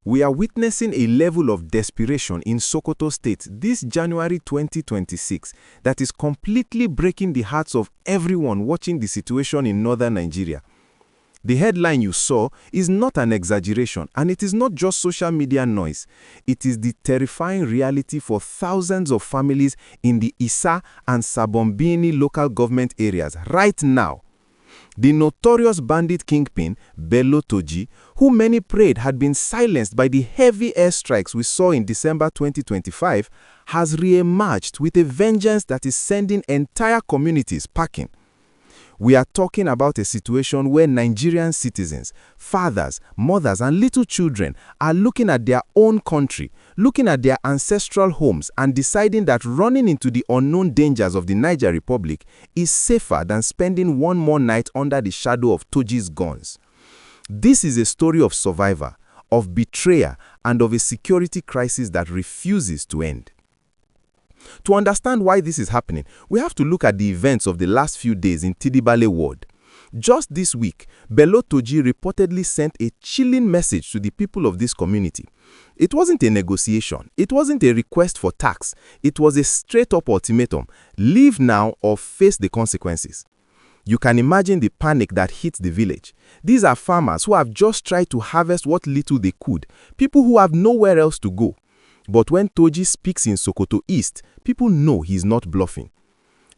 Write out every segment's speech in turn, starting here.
We are witnessing a level of desperation in Sokoto State this January 2026 that is completely breaking the hearts of everyone watching the situation in northern Nigeria. The headline you saw is not an exaggeration, and it is not just social media noise. It is the terrifying reality for thousands of families in the Isa and Sabon Birni local government areas right now. The notorious bandit kingpin, Bello Turji, who many prayed had been silenced by the heavy airstrikes we saw in December 2025, has re-emerged with a vengeance that is sending entire communities packing. We are talking about a situation where Nigerian citizens, fathers, mothers, and little children are looking at their own country, looking at their ancestral homes, and deciding that running into the unknown dangers of the Niger Republic is safer than spending one more night under the shadow of Turji's guns. This is a story of survivor, of betrayal, and of a security crisis that refuses to end. To understand why this is happening, we have to look at the events of the last few days in Tidibale ward. Just this week, Bello Turji reportedly sent a chilling message to the people of this community. It wasn't a negotiation, it wasn't a request for tax, it was a straight-up ultimatum: leave now or face the consequences. You can imagine the panic that hit the village. These are farmers who have just tried to harvest what little they could, people who have nowhere else to go. But when Turji speaks in Sokoto East, people know he's not bluffing.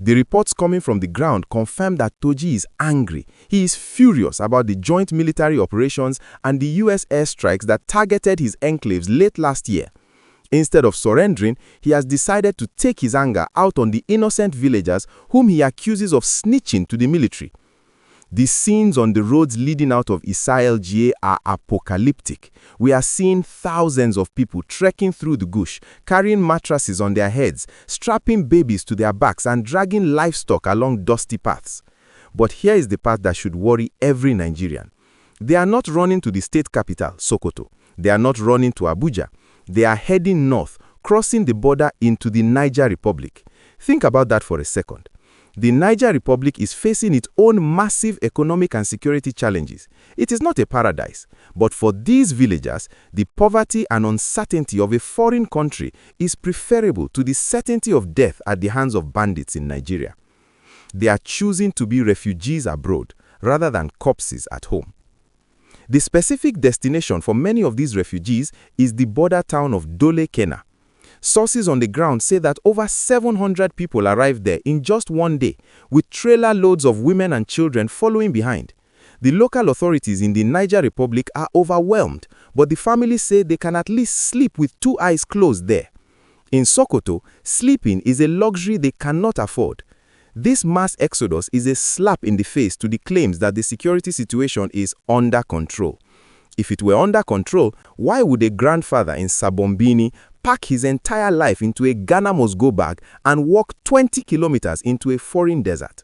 The reports coming from the ground confirm that Turji is angry. He is furious about the joint military operations and the US airstrikes that targeted his enclaves late last year. Instead of surrendering, he has decided to take his anger out on the innocent villagers whom he accuses of snitching to the military. The scenes on the roads leading out of LGA are apocalyptic. We are seeing thousands of people trekking through the bush, carrying mattresses on their heads, strapping babies to their backs, and dragging livestock along dusty paths. But here is the part that should worry every Nigerian. They are not running to the state capital, Sokoto. They are not running to Abuja. They are heading north, crossing the border into the Niger Republic. Think about that for a second. The Niger Republic is facing its own massive economic and security challenges. It is not a paradise, but for these villagers, the poverty and uncertainty of a foreign country is preferable to the certainty of death at the hands of bandits in Nigeria. They are choosing to be refugees abroad rather than corpses at home. The specific destination for many of these refugees is the border town of Dole Kena. Sources on the ground say that over 700 people arrived there in just one day, with trailer loads of women and children following behind. The local authorities in the Niger Republic are overwhelmed, but the families say they can at least sleep with two eyes closed there. In Sokoto, sleeping is a luxury they cannot afford. This mass exodus is a slap in the face to the claims that the security situation is under control. If it were under control, why would a grandfather in Sabon Birni pack his entire life into a Ghana must-go bag and walk 20 kilometers into a foreign desert?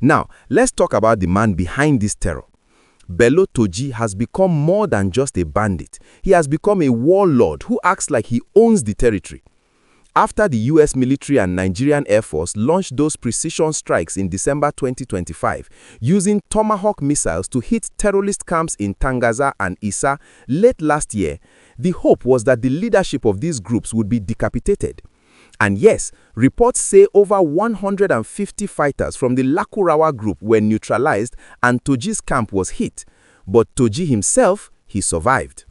Now, let's talk about the man behind this terror. Bello Turji has become more than just a bandit. He has become a warlord who acts like he owns the territory. After the US military and Nigerian Air Force launched those precision strikes in December 2025, using Tomahawk missiles to hit terrorist camps in Tangaza and Isa late last year, the hope was that the leadership of these groups would be decapitated. And yes, reports say over 150 fighters from the Lakurawa group were neutralized and Turji's camp was hit. But Turji himself, he survived.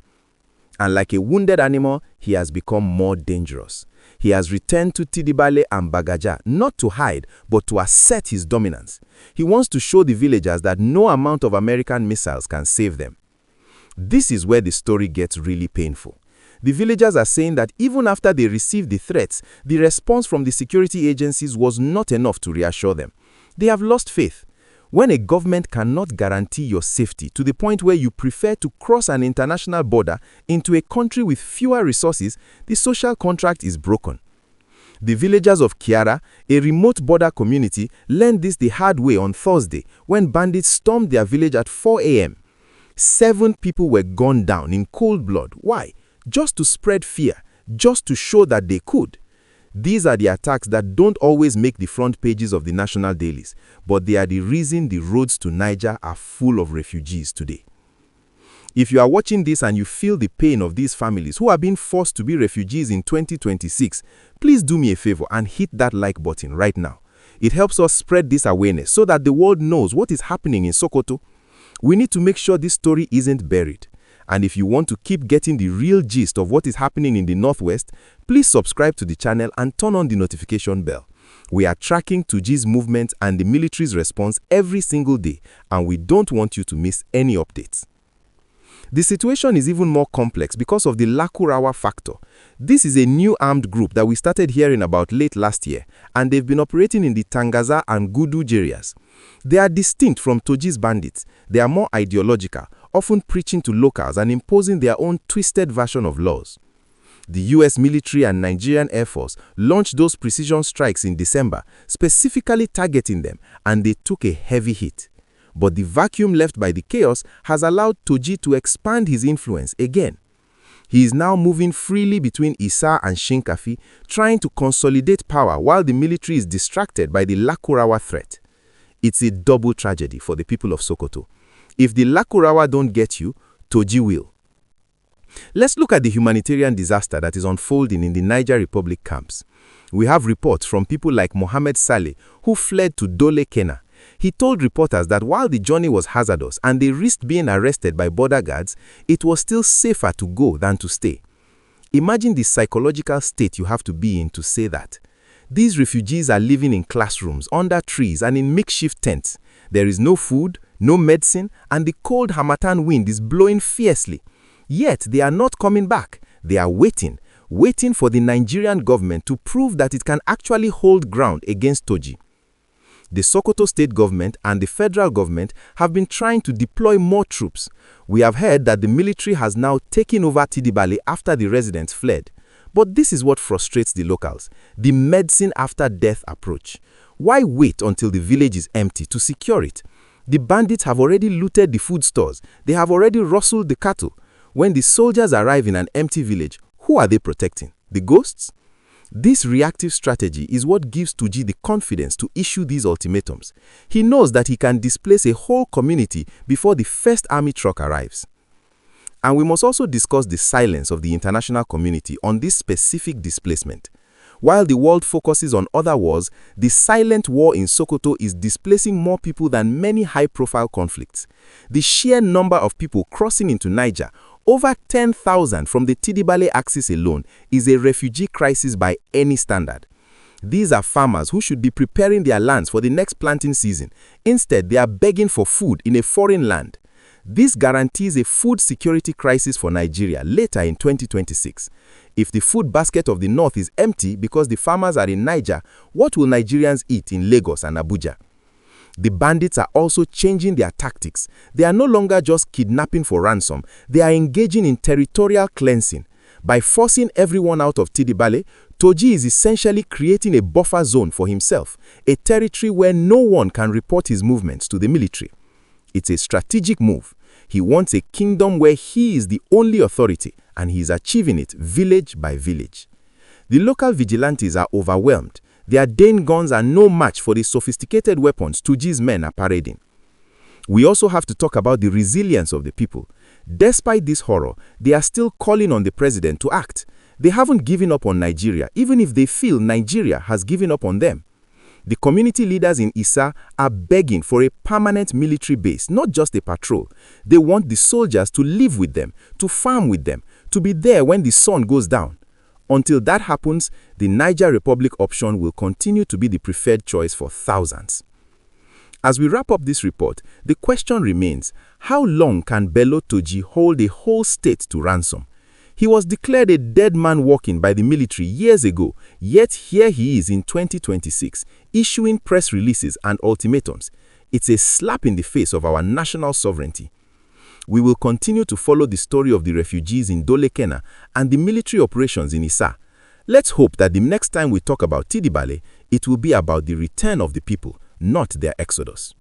And like a wounded animal, he has become more dangerous. He has returned to Tidibale and Bagaja not to hide, but to assert his dominance. He wants to show the villagers that no amount of American missiles can save them. This is where the story gets really painful. The villagers are saying that even after they received the threats, the response from the security agencies was not enough to reassure them. They have lost faith. When a government cannot guarantee your safety to the point where you prefer to cross an international border into a country with fewer resources, the social contract is broken. The villagers of Kiara, a remote border community, learned this the hard way on Thursday when bandits stormed their village at 4 a.m. 7 people were gunned down in cold blood. Why? Just to spread fear, just to show that they could. These are the attacks that don't always make the front pages of the national dailies, but they are the reason the roads to Niger are full of refugees today. If you are watching this and you feel the pain of these families who are being forced to be refugees in 2026, please do me a favor and hit that like button right now. It helps us spread this awareness so that the world knows what is happening in Sokoto. We need to make sure this story isn't buried. And if you want to keep getting the real gist of what is happening in the Northwest, please subscribe to the channel and turn on the notification bell. We are tracking Turji's movement and the military's response every single day, and we don't want you to miss any updates. The situation is even more complex because of the Lakurawa factor. This is a new armed group that we started hearing about late last year, and they've been operating in the Tangaza and Gudu areas. They are distinct from Turji's bandits. They are more ideological, often preaching to locals and imposing their own twisted version of laws. The US military and Nigerian Air Force launched those precision strikes in December, specifically targeting them, and they took a heavy hit. But the vacuum left by the chaos has allowed Turji to expand his influence again. He is now moving freely between Isa and Shinkafi, trying to consolidate power while the military is distracted by the Lakurawa threat. It's a double tragedy for the people of Sokoto. If the Lakurawa don't get you, Turji will. Let's look at the humanitarian disaster that is unfolding in the Niger Republic camps. We have reports from people like Mohammed Saleh, who fled to Dole Kena. He told reporters that while the journey was hazardous and they risked being arrested by border guards, it was still safer to go than to stay. Imagine the psychological state you have to be in to say that. These refugees are living in classrooms, under trees, and in makeshift tents. There is no food, no medicine, and the cold Harmattan wind is blowing fiercely. Yet they are not coming back. They are waiting for the Nigerian government to prove that it can actually hold ground against Turji. The Sokoto State government and the federal government have been trying to deploy more troops. We have heard that the military has now taken over Tidibale after the residents fled. But this is what frustrates the locals, the medicine after death approach. Why wait until the village is empty to secure it? The bandits have already looted the food stores. They have already rustled the cattle. When the soldiers arrive in an empty village, who are they protecting? The ghosts? This reactive strategy is what gives Turji the confidence to issue these ultimatums. He knows that he can displace a whole community before the first army truck arrives. And we must also discuss the silence of the international community on this specific displacement. While the world focuses on other wars, the silent war in Sokoto is displacing more people than many high-profile conflicts. The sheer number of people crossing into Niger, over 10,000 from the Tidibale axis alone, is a refugee crisis by any standard. These are farmers who should be preparing their lands for the next planting season. Instead, they are begging for food in a foreign land. This guarantees a food security crisis for Nigeria later in 2026. If the food basket of the north is empty because the farmers are in Niger, what will Nigerians eat in Lagos and Abuja? The bandits are also changing their tactics. They are no longer just kidnapping for ransom. They are engaging in territorial cleansing. By forcing everyone out of Tidibale, Turji is essentially creating a buffer zone for himself, a territory where no one can report his movements to the military. It's a strategic move. He wants a kingdom where he is the only authority, and he is achieving it village by village. The local vigilantes are overwhelmed. Their Dane guns are no match for the sophisticated weapons Turji's men are parading. We also have to talk about the resilience of the people. Despite this horror, they are still calling on the president to act. They haven't given up on Nigeria, even if they feel Nigeria has given up on them. The community leaders in Isa are begging for a permanent military base, not just a patrol. They want the soldiers to live with them, to farm with them, to be there when the sun goes down. Until that happens, the Niger Republic option will continue to be the preferred choice for thousands. As we wrap up this report, the question remains, how long can Bello Turji hold a whole state to ransom? He was declared a dead man walking by the military years ago, yet here he is in 2026, issuing press releases and ultimatums. It's a slap in the face of our national sovereignty. We will continue to follow the story of the refugees in Dole Kena and the military operations in Isa. Let's hope that the next time we talk about Tidibale, it will be about the return of the people, not their exodus.